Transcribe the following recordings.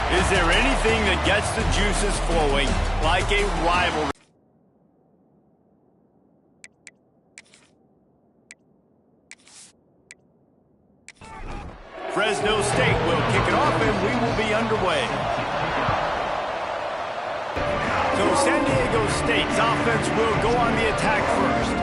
Is there anything that gets the juices flowing like a rivalry? Fresno State will kick it off, and we will be underway. So San Diego State's offense will go on the attack first.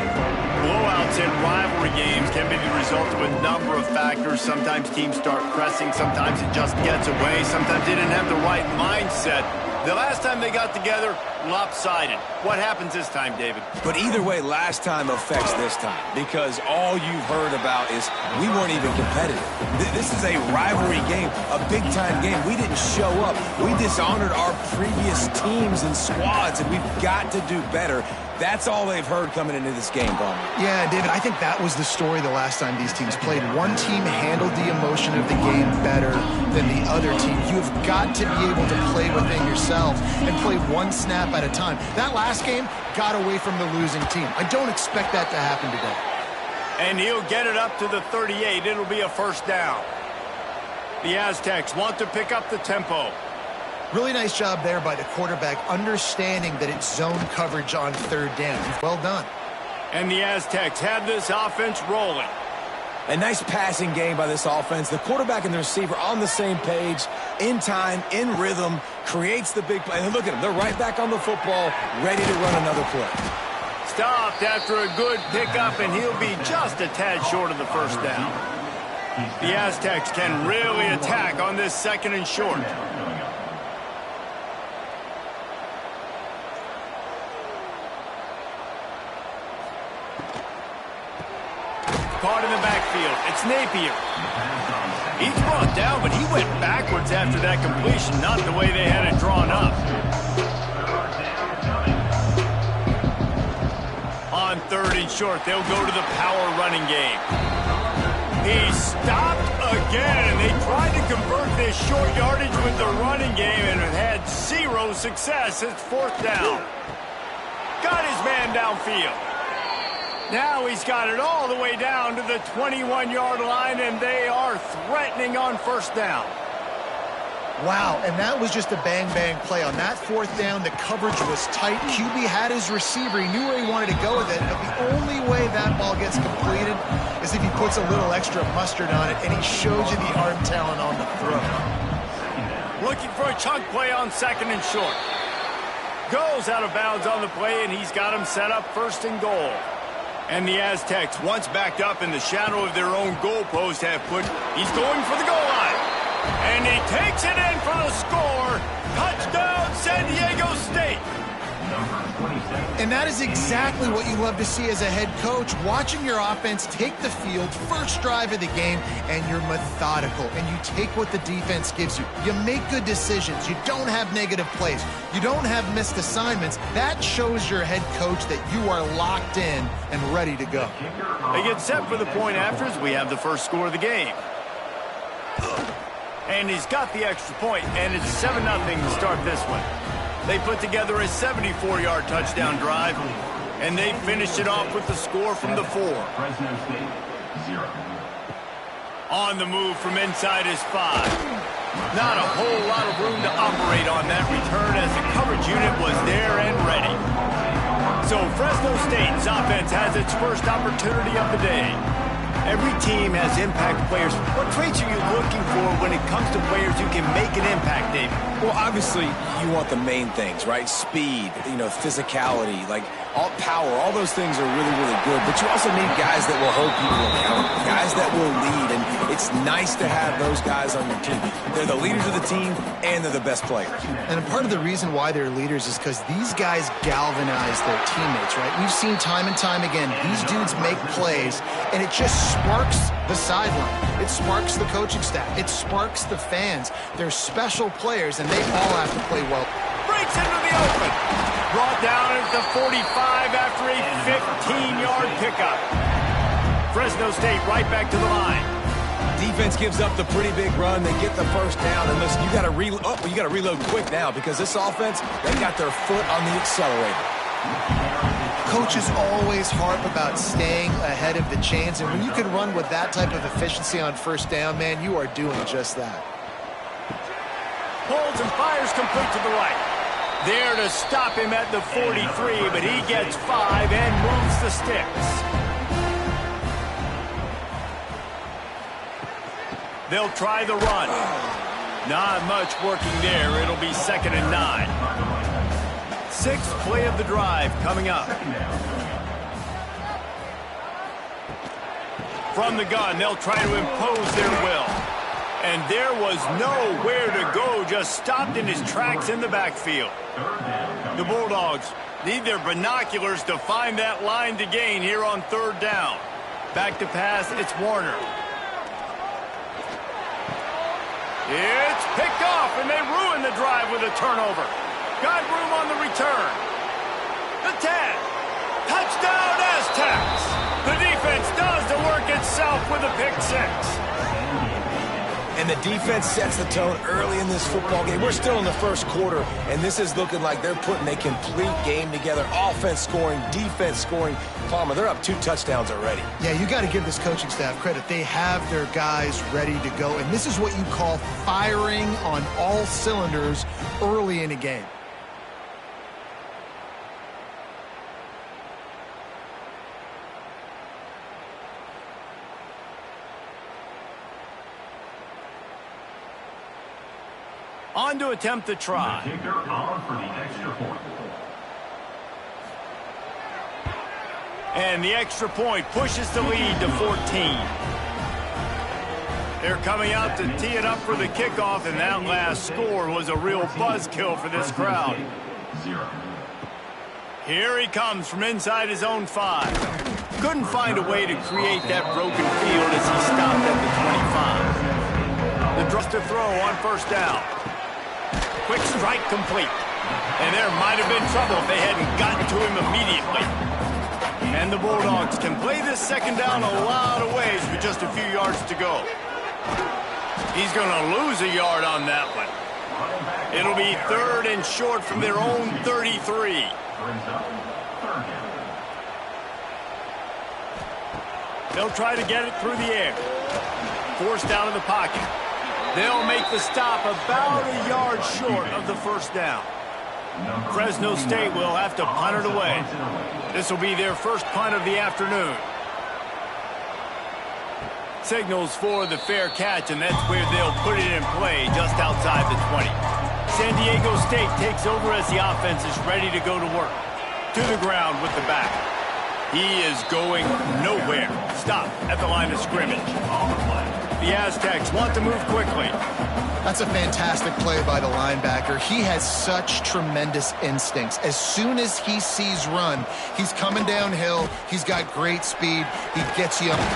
Blowouts in rivalry games can be the result of a number of factors. Sometimes teams start pressing. Sometimes it just gets away. Sometimes they didn't have the right mindset. The last time they got together, lopsided. What happens this time, David? But either way, last time affects this time, because all you've heard about is we weren't even competitive. This is a rivalry game, a big-time game. We didn't show up. We dishonored our previous teams and squads, and we've got to do better. That's all they've heard coming into this game, Palmer. Yeah, David, I think that was the story the last time these teams played. One team handled the emotion of the game better than the other team. You've got to be able to play within yourself and play one snap at a time. That last game got away from the losing team. I don't expect that to happen today. And he'll get it up to the 38. It'll be a first down. The Aztecs want to pick up the tempo. Really nice job there by the quarterback, understanding that it's zone coverage on third down. Well done. And the Aztecs have this offense rolling. A nice passing game by this offense. The quarterback and the receiver on the same page, in time, in rhythm, creates the big play. And look at them. They're right back on the football, ready to run another play. Stopped after a good pickup, and he'll be just a tad short of the first down. The Aztecs can really attack on this second and short. Caught in the backfield. It's Napier. He's brought down, but he went backwards after that completion, not the way they had it drawn up. On third and short, they'll go to the power running game. He stopped again. They tried to convert this short yardage with the running game and it had zero success. It's fourth down. Got his man downfield. Now he's got it all the way down to the 21-yard line, and they are threatening on first down. Wow, and that was just a bang-bang play. On that fourth down, the coverage was tight. QB had his receiver. He knew where he wanted to go with it, but the only way that ball gets completed is if he puts a little extra mustard on it, and he shows you the arm talent on the throw. Looking for a chunk play on second and short. Goes out of bounds on the play, and he's got him set up first and goal. And the Aztecs, once backed up in the shadow of their own goalpost, have he's going for the goal line. And he takes it in for the score. Touchdown, San Diego State. And that is exactly what you love to see as a head coach, watching your offense take the field, first drive of the game, and you're methodical, and you take what the defense gives you. You make good decisions. You don't have negative plays. You don't have missed assignments. That shows your head coach that you are locked in and ready to go. They get set for the point after as we have the first score of the game. And he's got the extra point, and it's 7-0 to start this one. They put together a 74-yard touchdown drive, and they finished it off with the score from the 4. Fresno State, 0. On the move from inside his 5. Not a whole lot of room to operate on that return as the coverage unit was there and ready. So Fresno State's offense has its first opportunity of the day. Every team has impact players. What traits are you looking for when it comes to players who can make an impact, David? Well, obviously, you want the main things, right? Speed, physicality, like all power. All those things are really, really good. But you also need guys that will hold people accountable, guys that will lead. And it's nice to have those guys on your team. They're the leaders of the team, and they're the best players. And part of the reason why they're leaders is because these guys galvanize their teammates, right? We've seen time and time again, these dudes make plays, and it just sparks the sideline. It sparks the coaching staff. It sparks the fans. They're special players, and they all have to play well. Breaks into the open. Brought down at the 45 after a 15-yard pickup. Fresno State right back to the line. Defense gives up the pretty big run. They get the first down, and listen, you got to reload quick now because this offense, they got their foot on the accelerator. Coaches always harp about staying ahead of the chains, and when you can run with that type of efficiency on first down, man, you are doing just that. Pulls and fires complete to the right. There to stop him at the 43, but he gets 5 and moves the sticks. They'll try the run. Not much working there. It'll be 2nd and 9. 6th play of the drive coming up. From the gun, they'll try to impose their will. And there was nowhere to go, just stopped in his tracks in the backfield. The Bulldogs need their binoculars to find that line to gain here on 3rd down. Back to pass, it's Warner. It's picked off, and they ruin the drive with a turnover. Got room on the return. The 10. Touchdown, Aztecs. The defense does the work itself with a pick 6. And the defense sets the tone early in this football game. We're still in the 1st quarter, and this is looking like they're putting a complete game together. Offense scoring, defense scoring. Palmer, they're up 2 touchdowns already. Yeah, you got to give this coaching staff credit. They have their guys ready to go, and this is what you call firing on all cylinders early in a game. On to attempt the try. The kicker on for the extra point. And the extra point pushes the lead to 14. They're coming out to tee it up for the kickoff, and that last score was a real buzzkill for this crowd. 0. Here he comes from inside his own 5. Couldn't find a way to create that broken field as he stopped at the 25. The draw to throw on 1st down. Quick strike complete. And there might have been trouble if they hadn't gotten to him immediately. And the Bulldogs can play this 2nd down a lot of ways with just a few yards to go. He's going to lose a yard on that one. It'll be 3rd and short from their own 33. They'll try to get it through the air. Forced out of the pocket. They'll make the stop about a yard short of the 1st down. Fresno State will have to punt it away. This will be their 1st punt of the afternoon. Signals for the fair catch, and that's where they'll put it in play just outside the 20. San Diego State takes over as the offense is ready to go to work. To the ground with the back. He is going nowhere. Stop at the line of scrimmage. The Aztecs want to move quickly. That's a fantastic play by the linebacker. He has such tremendous instincts. As soon as he sees run, he's coming downhill. He's got great speed. He gets you up. And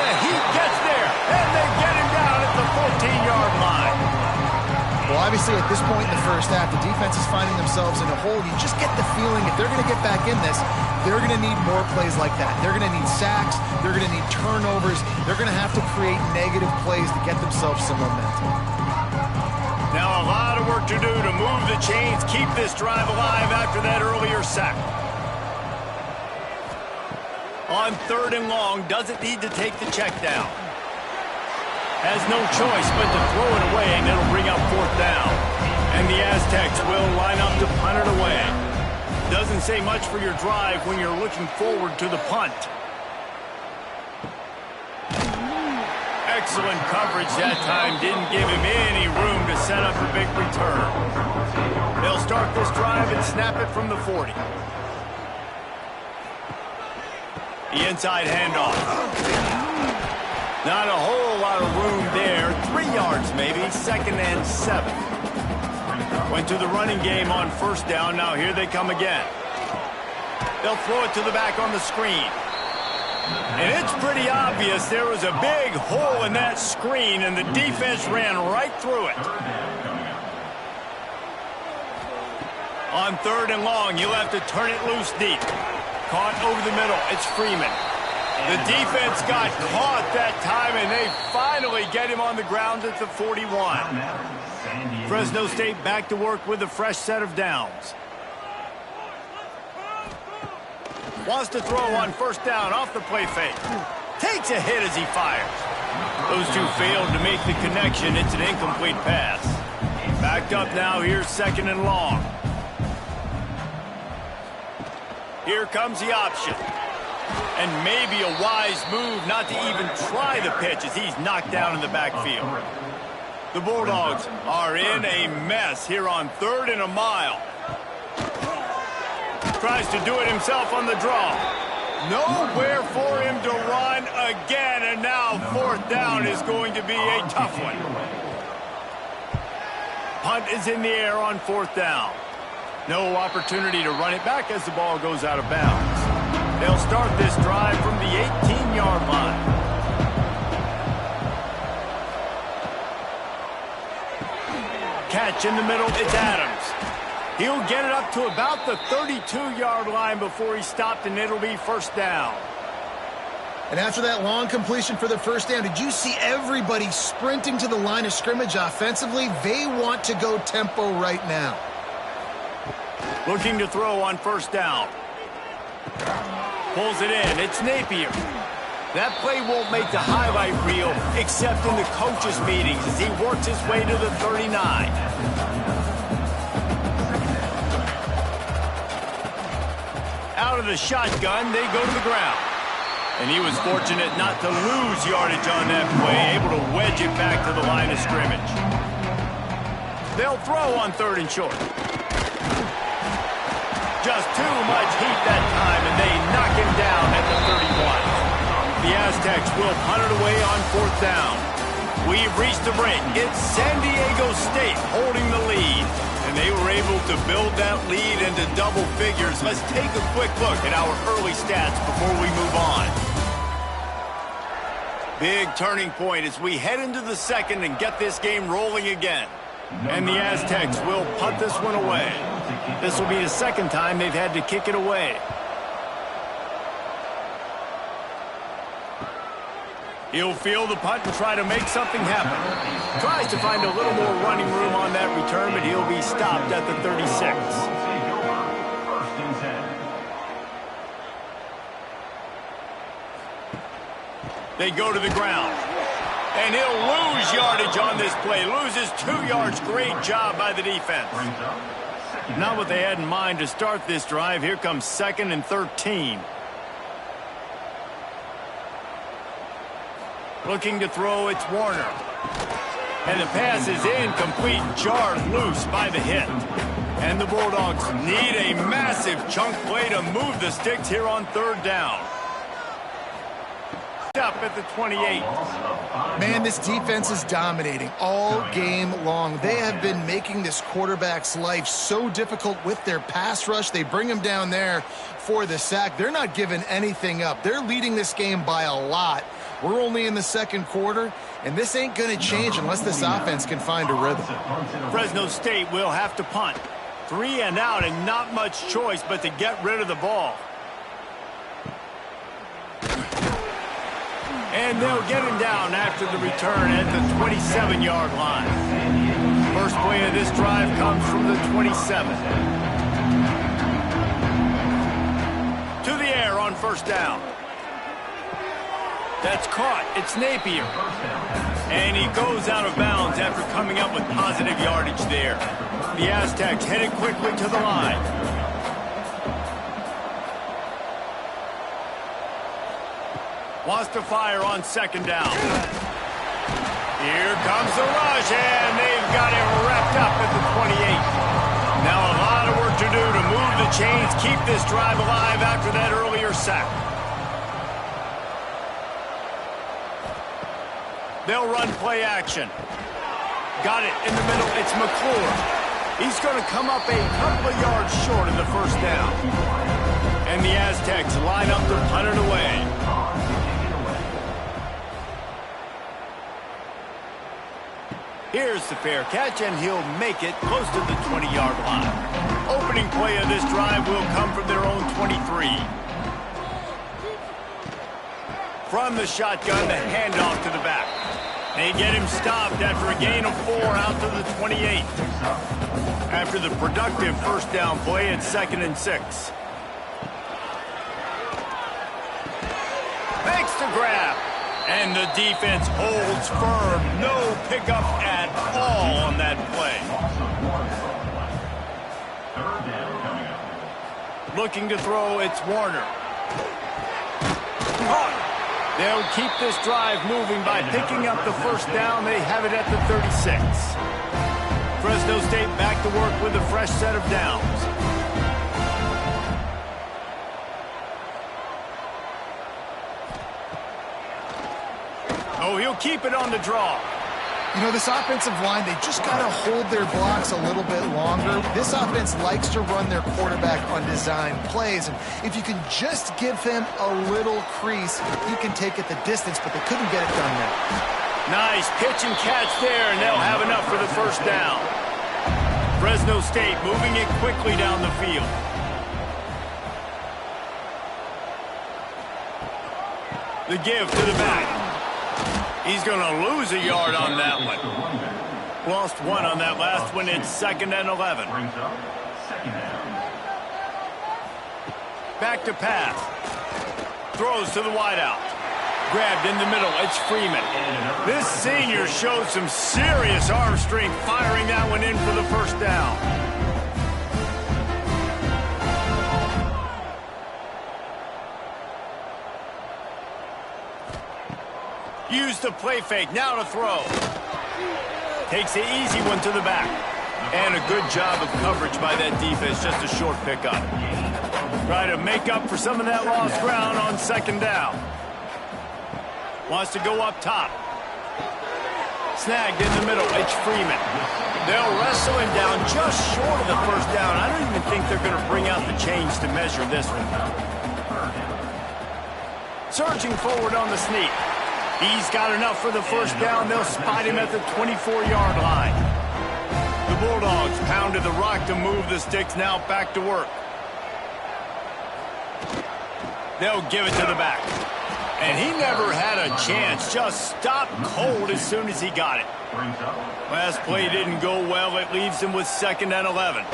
the heat gets there. And they get him down at the 14-yard line. Well, obviously, at this point in the 1st half, the defense is finding themselves in a hole. You just get the feeling if they're going to get back in this, they're going to need more plays like that. They're going to need sacks. They're going to need turnovers. They're going to have to create negative plays to get themselves some momentum. Now a lot of work to do to move the chains, keep this drive alive after that earlier sack. On 3rd and long, doesn't need to take the check down. Has no choice but to throw it away, and it'll bring up 4th down. And the Aztecs will line up to punt it away. Doesn't say much for your drive when you're looking forward to the punt. Excellent coverage that time. Didn't give him any room to set up a big return. They'll start this drive and snap it from the 40. The inside handoff. Not a whole lot of room there. 3 yards maybe. 2nd and 7. Went to the running game on 1st down. Now here they come again. They'll throw it to the back on the screen. And it's pretty obvious there was a big hole in that screen, and the defense ran right through it. On 3rd and long, you'll have to turn it loose deep. Caught over the middle. It's Freeman. The defense got caught that time, and they finally get him on the ground at the 41. Fresno State back to work with a fresh set of downs. Wants to throw on 1st down off the play fake. Takes a hit as he fires. Those two failed to make the connection. It's an incomplete pass. Backed up now, here's 2nd and long. Here comes the option. And maybe a wise move not to even try the pitch as he's knocked down in the backfield. The Bulldogs are in a mess here on 3rd and a mile. Tries to do it himself on the draw. Nowhere for him to run again, and now 4th down is going to be a tough one. Punt is in the air on 4th down. No opportunity to run it back as the ball goes out of bounds. They'll start this drive from the 18-yard line. Catch in the middle, it's Adams. He'll get it up to about the 32-yard line before he's stopped, and it'll be 1st down. And after that long completion for the 1st down, did you see everybody sprinting to the line of scrimmage offensively? They want to go tempo right now. Looking to throw on 1st down. Pulls it in. It's Napier. That play won't make the highlight reel except in the coaches' meetings as he works his way to the 39. Out of the shotgun, they go to the ground. And he was fortunate not to lose yardage on that play, able to wedge it back to the line of scrimmage. They'll throw on 3rd and short. Just too much heat that time, and they knock him down at the 31. The Aztecs will punt it away on 4th down. We've reached the break. It's San Diego State holding the lead, and they were able to build that lead into double figures. Let's take a quick look at our early stats before we move on. Big turning point as we head into the 2nd and get this game rolling again. And the Aztecs will punt this one away. This will be the 2nd time they've had to kick it away. He'll field the punt and try to make something happen. Tries to find a little more running room on that return, but he'll be stopped at the 36. They go to the ground. And he'll lose yardage on this play. Loses 2 yards. Great job by the defense. Not what they had in mind to start this drive. Here comes 2nd and 13. Looking to throw, it's Warner. And the pass is incomplete, jarred loose by the hit. And the Bulldogs need a massive chunk play to move the sticks here on 3rd down. Up at the 28. Man, this defense is dominating all game long. They have been making this quarterback's life so difficult with their pass rush. They bring him down there for the sack. They're not giving anything up. They're leading this game by a lot. We're only in the 2nd quarter, and this ain't going to change unless this offense can find a rhythm. Fresno State will have to punt. 3 and out, and not much choice but to get rid of the ball. And they'll get him down after the return at the 27-yard line. First play of this drive comes from the 27. To the air on 1st down. That's caught. It's Napier. And he goes out of bounds after coming up with positive yardage there. The Aztecs headed quickly to the line. Wants to fire on 2nd down. Here comes the rush, and they've got it wrapped up at the 28. Now a lot of work to do to move the chains, keep this drive alive after that earlier sack. They'll run play action. Got it in the middle. It's McClure. He's going to come up a couple of yards short of the 1st down. And the Aztecs line up to punt it away. Here's the fair catch, and he'll make it close to the 20-yard line. Opening play of this drive will come from their own 23. From the shotgun, the handoff to the back. They get him stopped after a gain of 4 out to the 28. After the productive 1st down play, it's 2nd and 6. Makes the grab. And the defense holds firm. No pickup at all on that play. Looking to throw, it's Warner. They'll keep this drive moving by picking up the first down. They have it at the 36. Fresno State back to work with a fresh set of downs. Oh, he'll keep it on the draw. You know, this offensive line, they just got to hold their blocks a little bit longer. This offense likes to run their quarterback on design plays, and if you can just give him a little crease, he can take it the distance, but they couldn't get it done there. Nice pitch and catch there, and they'll have enough for the first down. Fresno State moving it quickly down the field. The give to the back. He's going to lose a yard on that one. Lost one on that last one. It's 2nd and 11. Back to pass. Throws to the wideout. Grabbed in the middle. It's Freeman. This senior showed some serious arm strength firing that one in for the first down. Use the play fake, now to throw. Takes the easy one to the back. And a good job of coverage by that defense, just a short pickup. Try to make up for some of that lost ground on 2nd down. Wants to go up top. Snagged in the middle, it's Freeman. They'll wrestle him down just short of the first down. I don't even think they're going to bring out the chains to measure this one. Surging forward on the sneak. He's got enough for the first down. They'll spot him at the 24-yard line. The Bulldogs pounded the rock to move the sticks. Now back to work. They'll give it to the back. And he never had a chance. Just stopped cold as soon as he got it. Last play didn't go well. It leaves him with 2nd and 11.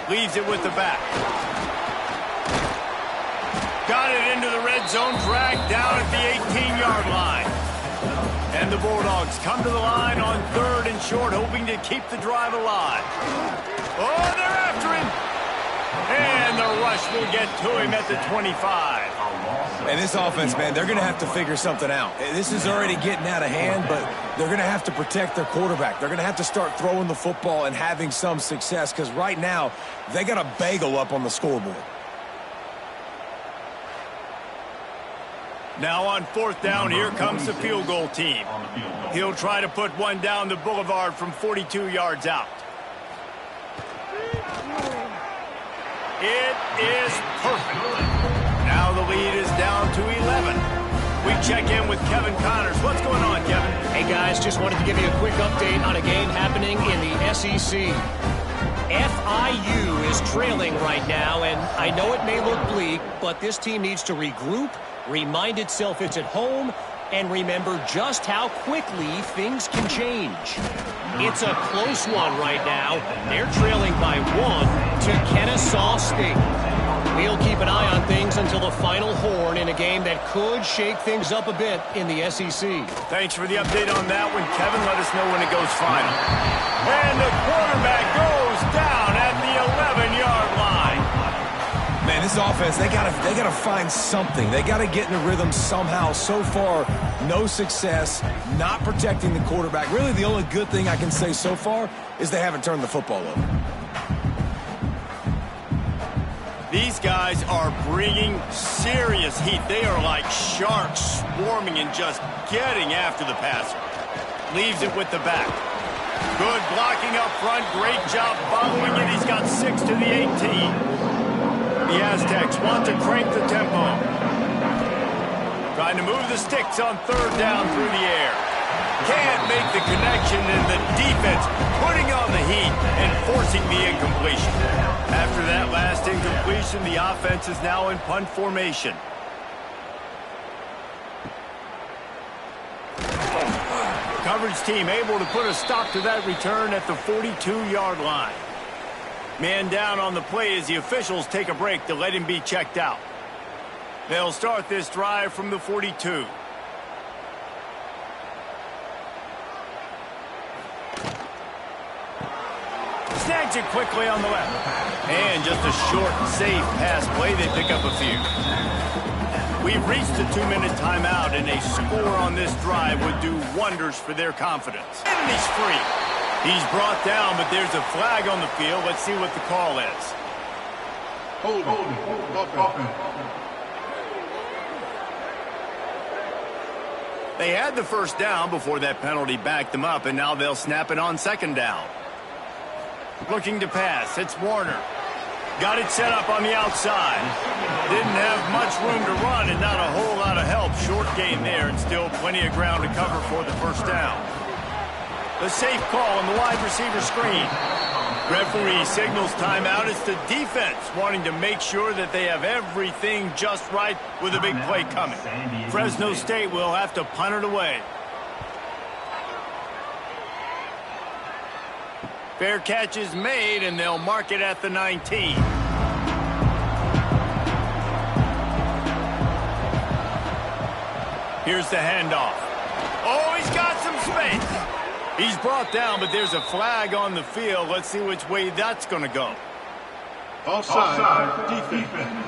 Leaves it with the back. Got it into the red zone, dragged down at the 18-yard line. And the Bulldogs come to the line on 3rd and short, hoping to keep the drive alive. Oh, they're after him. And the rush will get to him at the 25. And this offense, man, they're going to have to figure something out. This is already getting out of hand, but they're going to have to protect their quarterback. They're going to have to start throwing the football and having some success, because right now they got a bagel up on the scoreboard. Now on 4th down, here comes the field goal team. He'll try to put one down the boulevard from 42 yards out. It is perfect. Now the lead is down to 11. We check in with Kevin Connors. What's going on, Kevin? Hey, guys, just wanted to give you a quick update on a game happening in the SEC. FIU is trailing right now, and I know it may look bleak, but this team needs to regroup, remind itself it's at home, and remember just how quickly things can change. It's a close one right now. They're trailing by 1 to Kennesaw State. We'll keep an eye on things until the final horn in a game that could shake things up a bit in the SEC. Thanks for the update on that one, Kevin. Let us know when it goes final. And the quarterback goes down at the 11-yard line. Man, this offense, they gotta find something. They gotta get in a rhythm somehow. So far, no success, not protecting the quarterback. Really, the only good thing I can say so far is they haven't turned the football over. These guys are bringing serious heat. They are like sharks swarming and just getting after the passer. Leaves it with the back. Good blocking up front. Great job following it. He's got 6 to the 18. The Aztecs want to crank the tempo. Trying to move the sticks on 3rd down through the air. Can't make the connection, and the defense putting on the heat and forcing the incompletion. After that last incompletion, the offense is now in punt formation. Coverage team able to put a stop to that return at the 42-yard line. Man down on the play as the officials take a break to let him be checked out. They'll start this drive from the 42. Snags it quickly on the left. And just a short, safe pass play. They pick up a few. We've reached the 2-minute timeout, and a score on this drive would do wonders for their confidence. And he's free. He's brought down, but there's a flag on the field. Let's see what the call is. Hold. They had the first down before that penalty backed them up, and now they'll snap it on second down. Looking to pass. It's Warner. Got it set up on the outside. Didn't have much room to run and not a whole lot of help. Short game there and still plenty of ground to cover for the first down. The safe call on the wide receiver screen. Referee signals timeout. It's the defense wanting to make sure that they have everything just right with a big play coming. Fresno State will have to punt it away. Fair catch is made, and they'll mark it at the 19. Here's the handoff. Oh, he's got some space. He's brought down, but there's a flag on the field. Let's see which way that's going to go. Offside. Defense.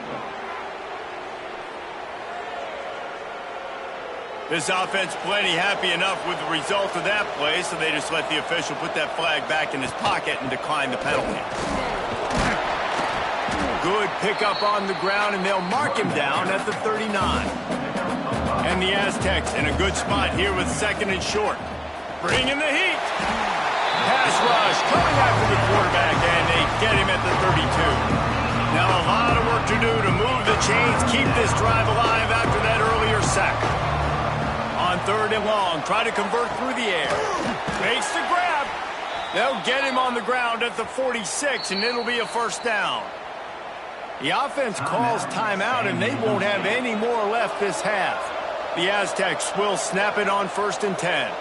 This offense plenty happy enough with the result of that play, so they just let the official put that flag back in his pocket and decline the penalty. Good pickup on the ground, and they'll mark him down at the 39. And the Aztecs in a good spot here with second and short. Bringing the heat. Pass rush coming after the quarterback, and they get him at the 32. Now a lot of work to do to move the chains, keep this drive alive after that earlier sack. On third and long, try to convert through the air. Makes the grab. They'll get him on the ground at the 46, and it'll be a first down. The offense calls timeout, and they won't have any more left this half. The Aztecs will snap it on 1st and 10.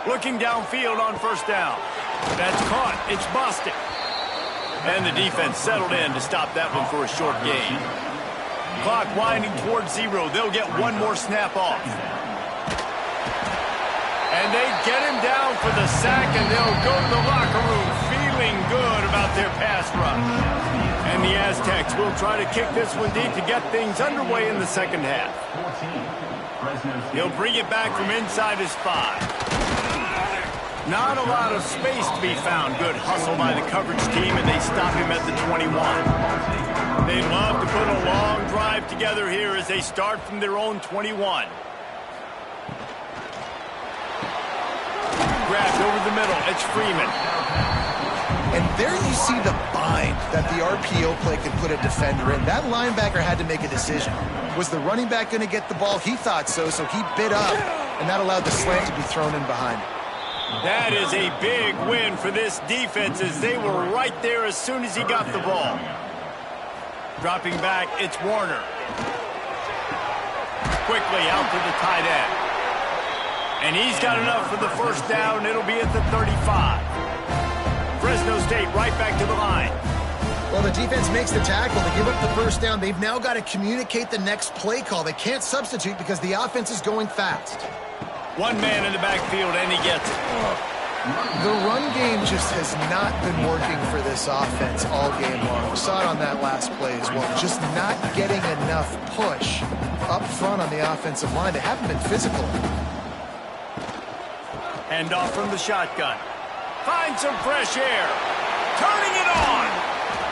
Looking downfield on first down. That's caught. It's busted. And the defense settled in to stop that one for a short gain. Clock winding towards 0. They'll get one more snap off. And they get him down for the sack, and they'll go to the locker room feeling good about their pass rush. And the Aztecs will try to kick this one deep to get things underway in the second half. He'll bring it back from inside his 5. Not a lot of space to be found. Good hustle by the coverage team, and they stop him at the 21. They'd love to put a long drive together here as they start from their own 21. Grabbed over the middle. It's Freeman. And there you see the bind that the RPO play can put a defender in. That linebacker had to make a decision. Was the running back going to get the ball? He thought so, so he bit up, and that allowed the slant to be thrown in behind him. That is a big win for this defense as they were right there as soon as he got the ball. Dropping back, it's Warner. Quickly out to the tight end. And he's got enough for the first down. It'll be at the 35. Fresno State right back to the line. Well, the defense makes the tackle. They give up the first down. They've now got to communicate the next play call. They can't substitute because the offense is going fast. One man in the backfield, and he gets it. The run game just has not been working for this offense all game long. We saw it on that last play as well. Just not getting enough push up front on the offensive line. They haven't been physical. Hand off from the shotgun. Find some fresh air. Turning it on.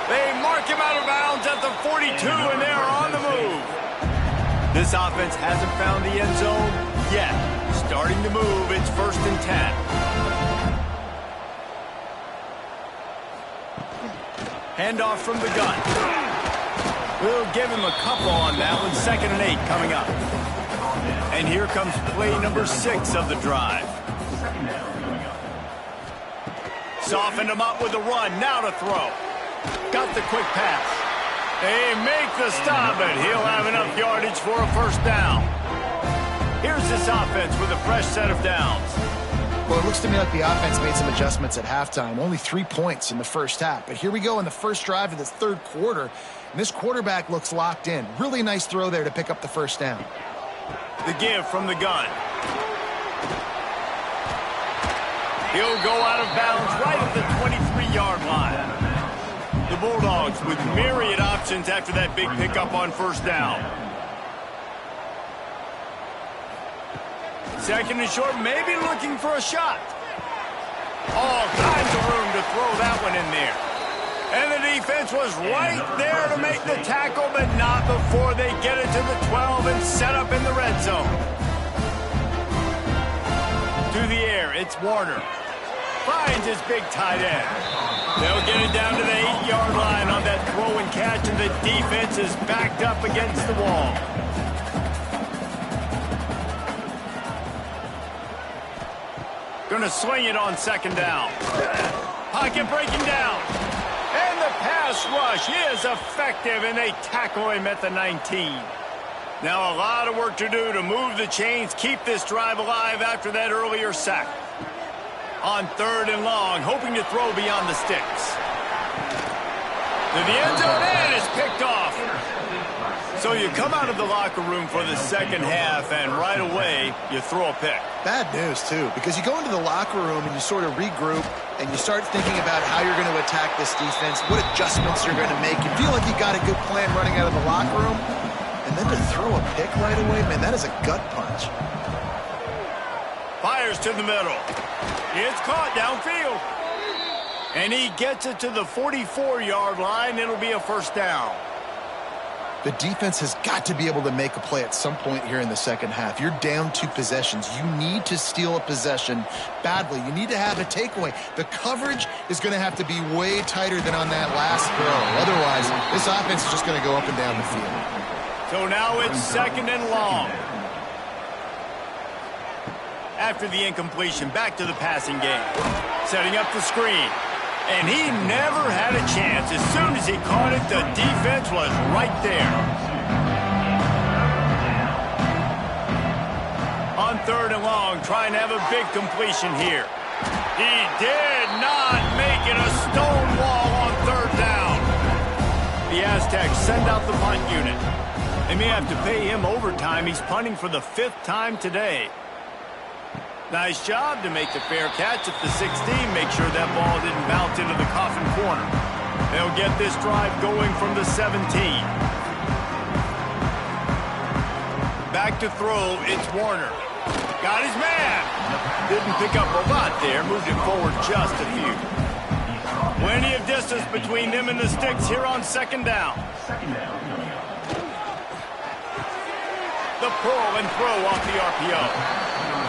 They mark him out of bounds at the 42, and they're on the move. This offense hasn't found the end zone yet. Starting to move, it's 1st and 10. Handoff from the gun. We'll give him a couple on that one. 2nd and 8 coming up. And here comes play number 6 of the drive. Softened him up with a run. Now to throw. Got the quick pass. They make the stop, but he'll have enough yardage for a first down. Here's this offense with a fresh set of downs. Well, it looks to me like the offense made some adjustments at halftime. Only 3 points in the first half. But here we go in the first drive of this third quarter. And this quarterback looks locked in. Really nice throw there to pick up the first down. The give from the gun. He'll go out of bounds right at the 23-yard line. The Bulldogs with myriad options after that big pickup on first down. Second and short, maybe looking for a shot. All kinds of room to throw that one in there. And the defense was right there to make the tackle, but not before they get it to the 12 and set up in the red zone. To the air, it's Warner. Finds his big tight end. They'll get it down to the 8-yard line on that throw and catch, and the defense is backed up against the wall. Going to sling it on second down. Pocket breaking down. And the pass rush is effective, and they tackle him at the 19. Now a lot of work to do to move the chains, keep this drive alive after that earlier sack. On third and long, hoping to throw beyond the sticks. To the end zone, and it's picked off. So you come out of the locker room for the second half, and right away, you throw a pick. Bad news, too, because you go into the locker room and you sort of regroup and you start thinking about how you're going to attack this defense, what adjustments you're going to make. You feel like you got a good plan running out of the locker room, and then to throw a pick right away, man, that is a gut punch. Fires to the middle. It's caught downfield. And he gets it to the 44-yard line. It'll be a first down. The defense has got to be able to make a play at some point here in the second half. You're down 2 possessions. You need to steal a possession badly. You need to have a takeaway. The coverage is going to have to be way tighter than on that last throw. Otherwise, this offense is just going to go up and down the field. So now it's second and long. After the incompletion, back to the passing game. Setting up the screen. And he never had a chance. As soon as he caught it, the defense was right there. On third and long, trying to have a big completion here. He did not make it. A stone wall on third down. The Aztecs send out the punt unit. They may have to pay him overtime. He's punting for the 5th time today. Nice job to make the fair catch at the 16. Make sure that ball didn't bounce into the coffin corner. They'll get this drive going from the 17. Back to throw, it's Warner. Got his man. Didn't pick up a lot there. Moved it forward just a few. Plenty of distance between them and the sticks here on second down. The pull and throw off the RPO.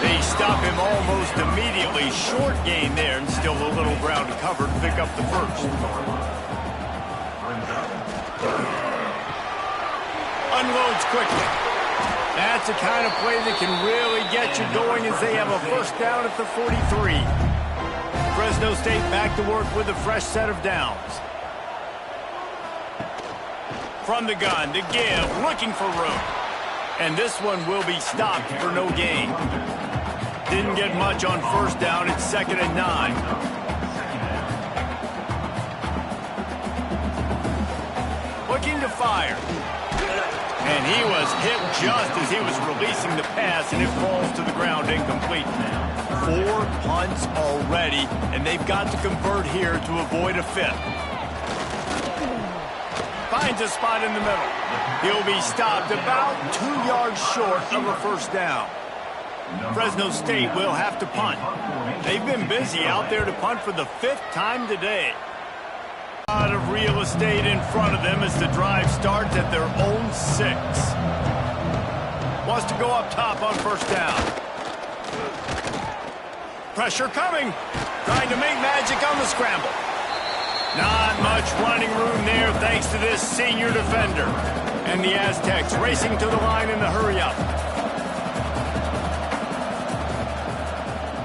They stop him almost immediately. Short gain there, and still a little ground to cover to pick up the first. Unloads quickly. That's the kind of play that can really get you going as they have a first down at the 43. Fresno State back to work with a fresh set of downs. From the gun to give, looking for room. And this one will be stopped for no gain. Didn't get much on first down. It's second and 9. Looking to fire. And he was hit just as he was releasing the pass, and it falls to the ground incomplete. 4 punts already, and they've got to convert here to avoid a 5th. Finds a spot in the middle. He'll be stopped about 2 yards short of a first down. Fresno State will have to punt. They've been busy out there to punt for the 5th time today. A lot of real estate in front of them as the drive starts at their own 6. Wants to go up top on first down. Pressure coming. Trying to make magic on the scramble. Not much running room there thanks to this senior defender. And the Aztecs racing to the line in the hurry-up.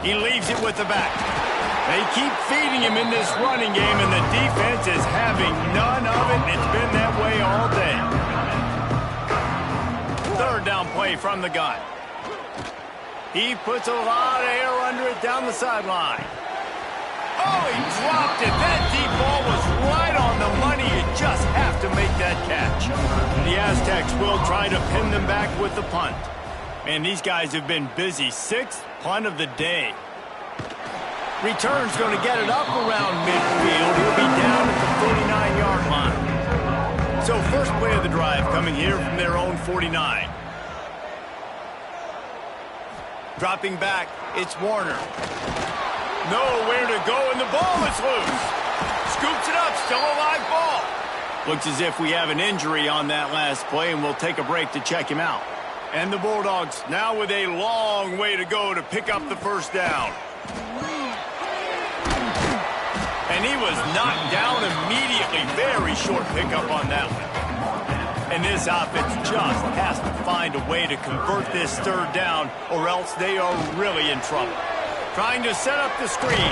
He leaves it with the back. They keep feeding him in this running game, and the defense is having none of it. It's been that way all day. Third down play from the gun. He puts a lot of air under it down the sideline. Oh, he dropped it. That deep ball was right on the money. You just have to make that catch. The Aztecs will try to pin them back with the punt. And these guys have been busy. 6th punt of the day. Return's going to get it up around midfield. He'll be down at the 49-yard line. So first play of the drive coming here from their own 49. Dropping back, it's Warner. Nowhere to go, and the ball is loose. Scoops it up, still a live ball. Looks as if we have an injury on that last play, and we'll take a break to check him out. And the Bulldogs now with a long way to go to pick up the first down. And he was knocked down immediately. Very short pickup on that one. And this offense just has to find a way to convert this third down, or else they are really in trouble. Trying to set up the screen.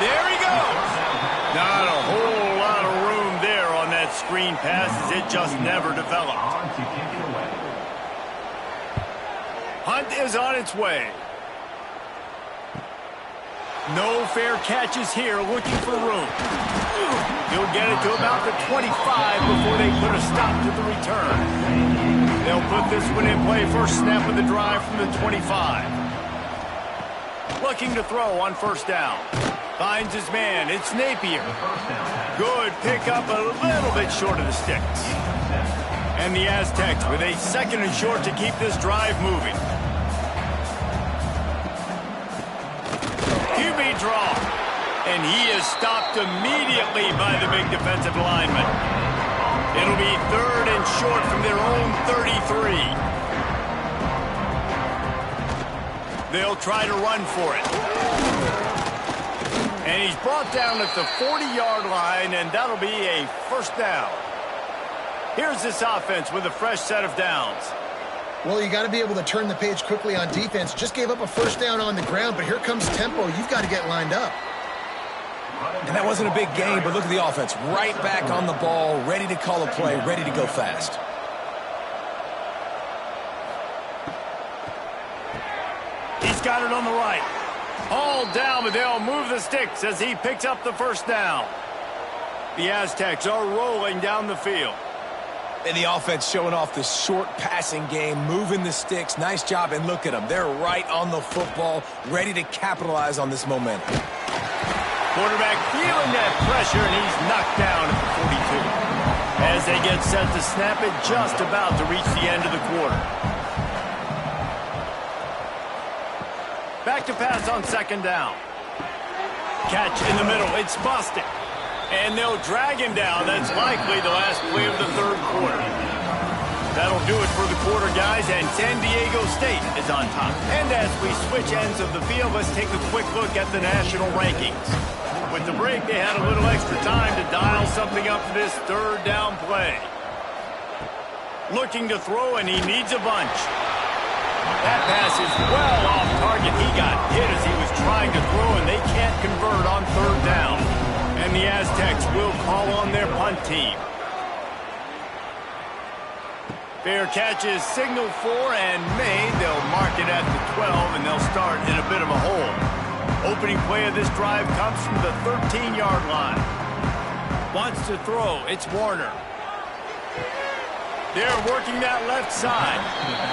There he goes. Not a whole lot of room there on that screen pass, as it just never developed. Hunt is on its way. No fair catches here, looking for room. He'll get it to about the 25 before they put a stop to the return. They'll put this one in play, first snap of the drive from the 25. Looking to throw on first down. Finds his man, it's Napier. Good pickup, a little bit short of the sticks. And the Aztecs with a second and short to keep this drive moving. QB draw. And he is stopped immediately by the big defensive lineman. It'll be third and short from their own 33. They'll try to run for it. And he's brought down at the 40-yard line, and that'll be a first down. Here's this offense with a fresh set of downs. Well, you got to be able to turn the page quickly on defense. Just gave up a first down on the ground, but here comes tempo. You've got to get lined up. And that wasn't a big game, but look at the offense. Right back on the ball, ready to call a play, ready to go fast. He's got it on the right. All down, but they'll move the sticks as he picks up the first down. The Aztecs are rolling down the field. And the offense showing off the short passing game, moving the sticks. Nice job, and look at them. They're right on the football, ready to capitalize on this momentum. Quarterback feeling that pressure, and he's knocked down at the 42. As they get set to snap it, just about to reach the end of the quarter. Back to pass on second down. Catch in the middle. It's busted. And they'll drag him down. That's likely the last play of the third quarter. That'll do it for the quarter, guys, and San Diego State is on top. And as we switch ends of the field, let's take a quick look at the national rankings. With the break, they had a little extra time to dial something up for this third down play. Looking to throw, and he needs a bunch. That pass is well off target. He got hit as he was trying to throw, and they can't convert on third down. And the Aztecs will call on their punt team. Fair catch is signaled for and made. They'll mark it at the 12, and they'll start in a bit of a hole. Opening play of this drive comes from the 13-yard line. Wants to throw. It's Warner. They're working that left side.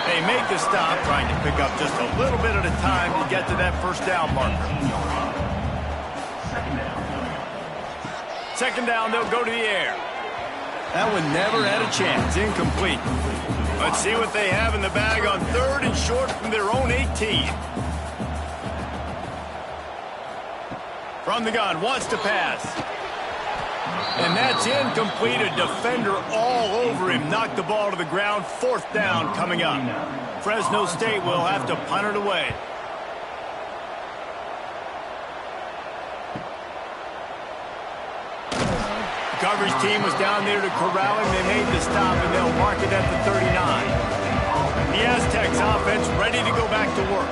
They make the stop, trying to pick up just a little bit at a time to get to that first down marker. Second down, they'll go to the air. That one never had a chance. Incomplete. Let's see what they have in the bag on third and short from their own 18. From the gun, wants to pass. And that's incomplete. A defender all over him. Knocked the ball to the ground. Fourth down coming up. Fresno State will have to punt it away. Coverage team was down there to corral him. They made the stop, and they'll mark it at the 39. The Aztecs offense ready to go back to work.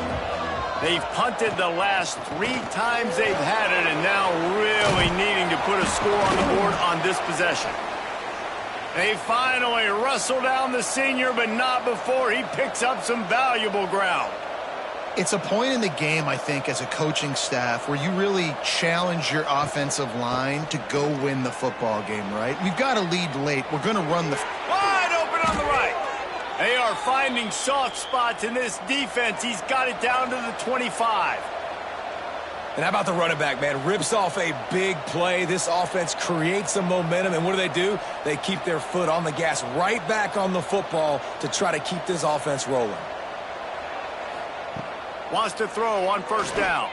They've punted the last 3 times they've had it, and now really needing to put a score on the board on this possession. They finally wrestle down the senior, but not before he picks up some valuable ground. It's a point in the game, I think, as a coaching staff where you really challenge your offensive line to go win the football game, right? We've got to lead late. We're going to run the... Wide open on the right. They are finding soft spots in this defense. He's got it down to the 25. And how about the running back, man? Rips off a big play. This offense creates some momentum, and what do? They keep their foot on the gas, right back on the football to try to keep this offense rolling. Wants to throw on first down.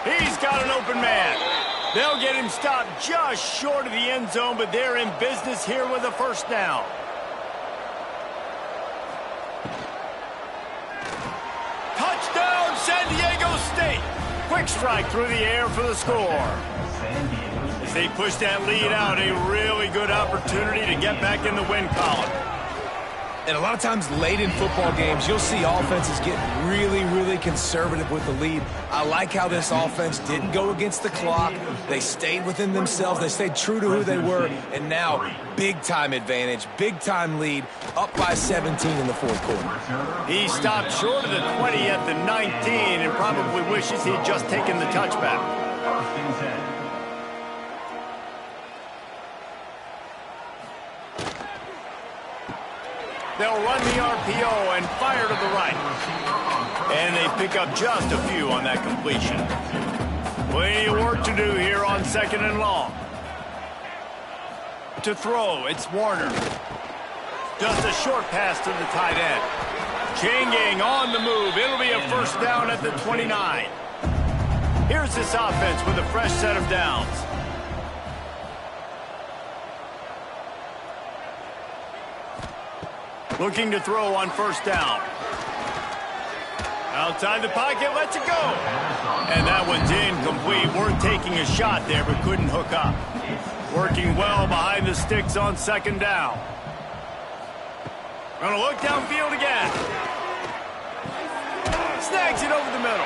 He's got an open man. They'll get him stopped just short of the end zone, but they're in business here with a first down. Touchdown, San Diego State. Quick strike through the air for the score. As they push that lead out, a really good opportunity to get back in the win column. And a lot of times late in football games, you'll see offenses get really conservative with the lead. I like how this offense didn't go against the clock. They stayed within themselves. They stayed true to who they were. And now, big-time advantage, big-time lead, up by 17 in the fourth quarter. He stopped short of the 20 at the 19 and probably wishes he'd just taken the touchback. First and 10. They'll run the RPO and fire to the right. And they pick up just a few on that completion. Plenty of work to do here on second and long. To throw, it's Warner. Just a short pass to the tight end. Chain gang on the move. It'll be a first down at the 29. Here's this offense with a fresh set of downs. Looking to throw on first down. Outside the pocket, lets it go. And that one's incomplete. We're taking a shot there, but couldn't hook up. Working well behind the sticks on second down. Gonna look downfield again. Snags it over the middle.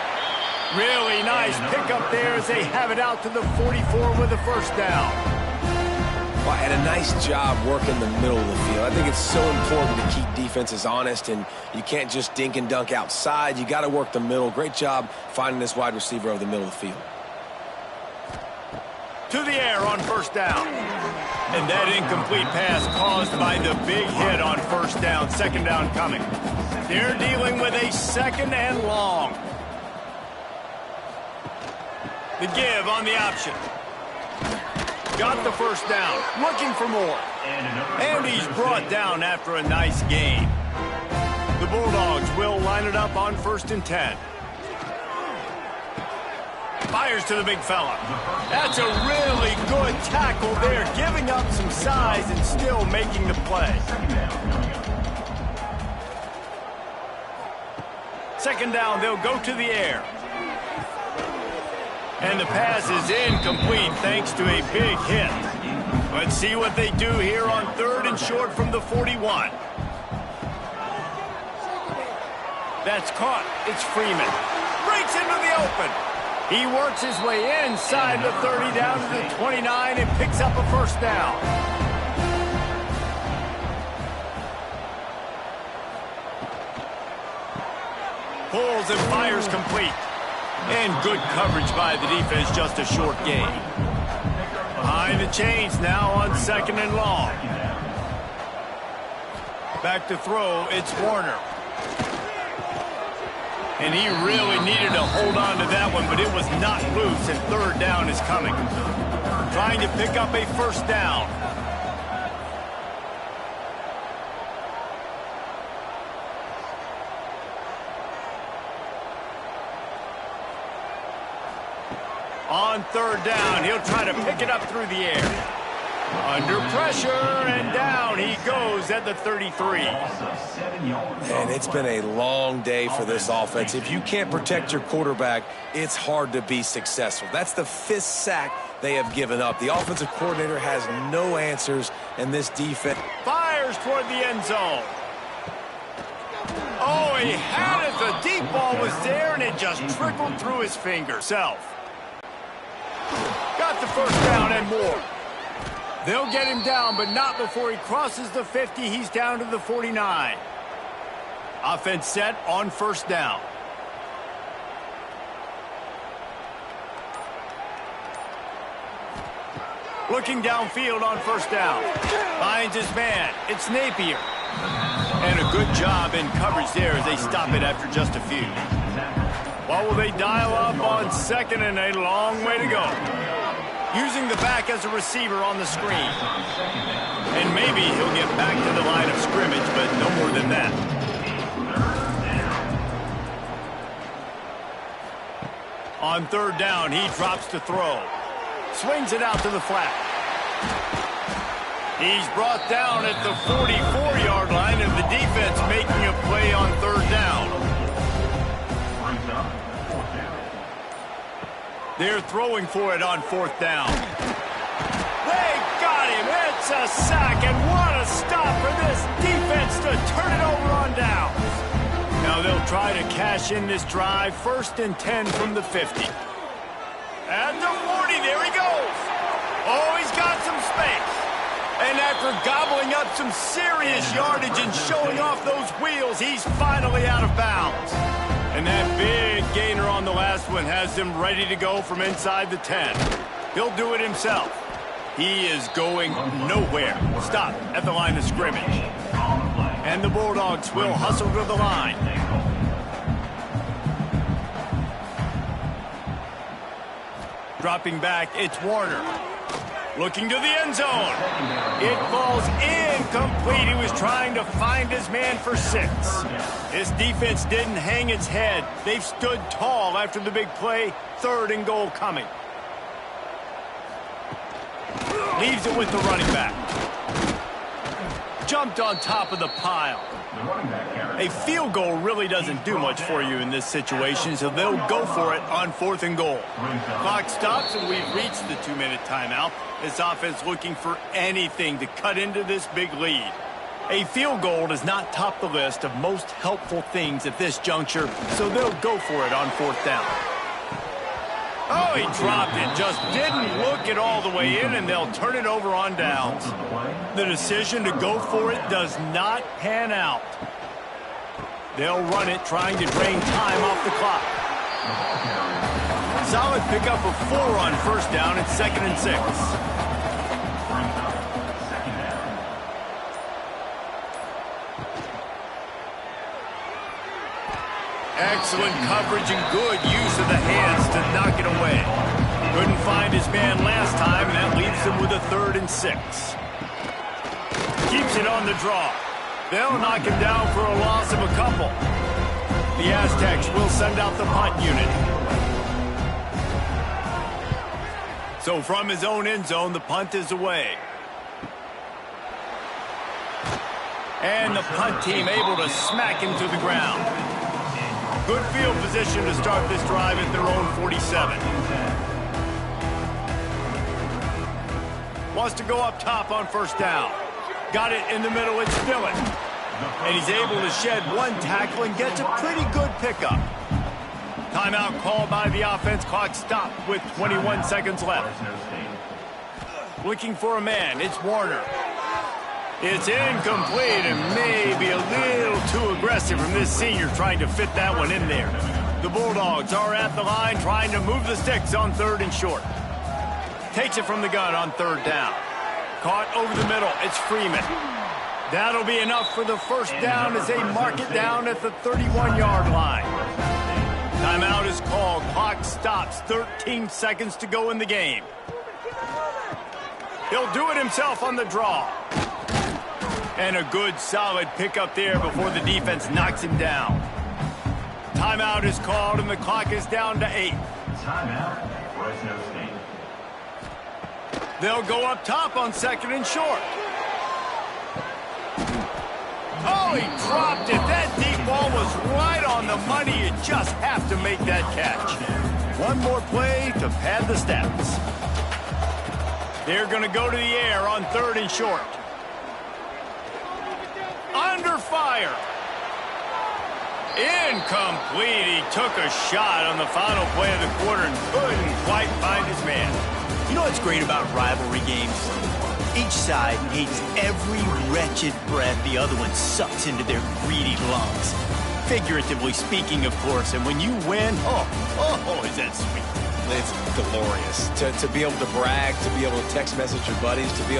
Really nice pickup there as they have it out to the 44 with a first down. Well, and a nice job working the middle of the field. I think it's so important to keep defenses honest, and you can't just dink and dunk outside. You got to work the middle. Great job finding this wide receiver over the middle of the field. To the air on first down. And that incomplete pass caused by the big hit on first down. Second down coming. They're dealing with a second and long. The give on the option. Got the first down. Looking for more. And he's brought down after a nice gain. The Bulldogs will line it up on first and 10. Fires to the big fella. That's a really good tackle there, giving up some size and still making the play. Second down, they'll go to the air. And the pass is incomplete thanks to a big hit. Let's see what they do here on third and short from the 41. That's caught. It's Freeman. Breaks into the open. He works his way inside the 30 down to the 29 and picks up a first down. Pulls and fires complete. And good coverage by the defense, just a short gain. Behind the chains now on second and long. Back to throw, it's Warner. And he really needed to hold on to that one, but it was not loose, and third down is coming. Trying to pick up a first down. On third down, he'll try to pick it up through the air. Under pressure, and down he goes at the 33. And it's been a long day for this offense. If you can't protect your quarterback, it's hard to be successful. That's the 5th sack they have given up. The offensive coordinator has no answers, and this defense fires toward the end zone. Oh, he had it. The deep ball was there, and it just trickled through his fingers. Got the first down and more. They'll get him down, but not before he crosses the 50. He's down to the 49. Offense set on first down. Looking downfield on first down. Finds his man. It's Napier. And a good job in coverage there as they stop it after just a few. What will they dial up on second and a long way to go? Using the back as a receiver on the screen. And maybe he'll get back to the line of scrimmage, but no more than that. On third down, he drops to throw. Swings it out to the flat. He's brought down at the 44-yard line, and the defense making a play on third down. They're throwing for it on fourth down. They got him. It's a sack, and what a stop for this defense to turn it over on downs. Now they'll try to cash in this drive. 1st and 10 from the 50. At the 40, there he goes. Oh, he's got some space. And after gobbling up some serious yardage and showing off those wheels, he's finally out of bounds. And that big gainer on the last one has him ready to go from inside the 10. He'll do it himself. He is going nowhere. Stop at the line of scrimmage. And the Bulldogs will hustle to the line. Dropping back, it's Warner. Looking to the end zone. It falls incomplete. He was trying to find his man for 6. This defense didn't hang its head. They've stood tall after the big play. 3rd and goal coming. Leaves it with the running back. Jumped on top of the pile. A field goal really doesn't do much for you in this situation, so they'll go for it on 4th and goal. Clock stops, and we've reached the 2-minute timeout. This offense looking for anything to cut into this big lead. A field goal does not top the list of most helpful things at this juncture, so they'll go for it on 4th down. Oh, he dropped it. Just didn't look it all the way in, and they'll turn it over on downs. The decision to go for it does not pan out. They'll run it, trying to drain time off the clock. Solid pickup of 4 on 1st down. It's 2nd and 6. Excellent coverage and good use of the hands to knock it away. Couldn't find his man last time, and that leaves him with a 3rd and 6. Keeps it on the draw. They'll knock him down for a loss of a couple. The Aztecs will send out the punt unit. So from his own end zone, the punt is away. And the punt team able to smack him to the ground. Good field position to start this drive at their own 47. Wants to go up top on 1st down. Got it in the middle, it's Dillon. And he's able to shed 1 tackle and gets a pretty good pickup. Timeout called by the offense. Clock stopped with 21 seconds left. Looking for a man, it's Warner. It's incomplete and maybe a little too aggressive from this senior trying to fit that one in there. The Bulldogs are at the line trying to move the sticks on 3rd and short. Takes it from the gun on 3rd down. Caught over the middle. It's Freeman. That'll be enough for the 1st down as they mark it down at the 31-yard line. Timeout is called. Clock stops. 13 seconds to go in the game. He'll do it himself on the draw. And a good, solid pickup there before the defense knocks him down. Timeout is called, and the clock is down to 8. Timeout, Fresno State. They'll go up top on 2nd and short. Oh, he dropped it. That deep ball was right on the money. You just have to make that catch. One more play to pad the stats. They're going to go to the air on 3rd and short. Under fire. Incomplete. He took a shot on the final play of the quarter and couldn't quite find his man. You know what's great about rivalry games? Each side hates every wretched breath the other one sucks into their greedy lungs. Figuratively speaking, of course, and when you win, oh, is that sweet. It's glorious. To be able to brag, to be able to text message your buddies, to be able